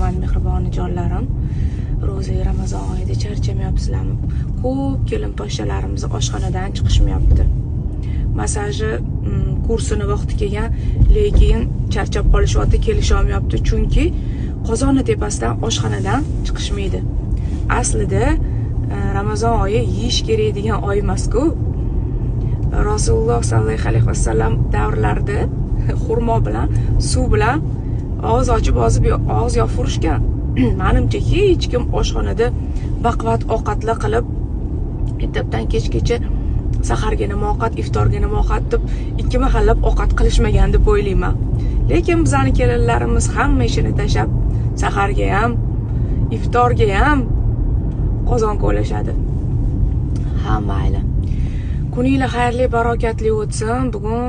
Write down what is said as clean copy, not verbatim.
qadrlagan mehribonijonlarim, ro'za Ramazon oyida charchamayapsizlarmi? Ko'p kelin poshshalarimiz oshxonadan chiqishmayapti. Masajni kursini vaqti kelgan, lekin charchab qolishyapti, kelisha olmayapti, chunki qozonni tepasidan oshxonadan chiqishmaydi. Aslida Ramazon oyi yeyish kerak degan oy emas-ku. Rasululloh sallallohu alayhi vasallam davrlarida xurmo bilan, suv bilan og'iz ochib og'iz yopurishgan. Menimcha hech kim oshxonada baquvvat ovqatlar qilib, ertadan kechgacha saharga nima ovqat, iftorga nima ovqat deb ikki mahallab ovqat qilishmagan deb o'ylayman. Lekin bizning kelinlarimiz hamma ishini tashlab, saharga ham, iftorga ham qozon ko'lashadi. Ha, mayli. Kuninglar xayrli, barokatli o'tsin. Bugun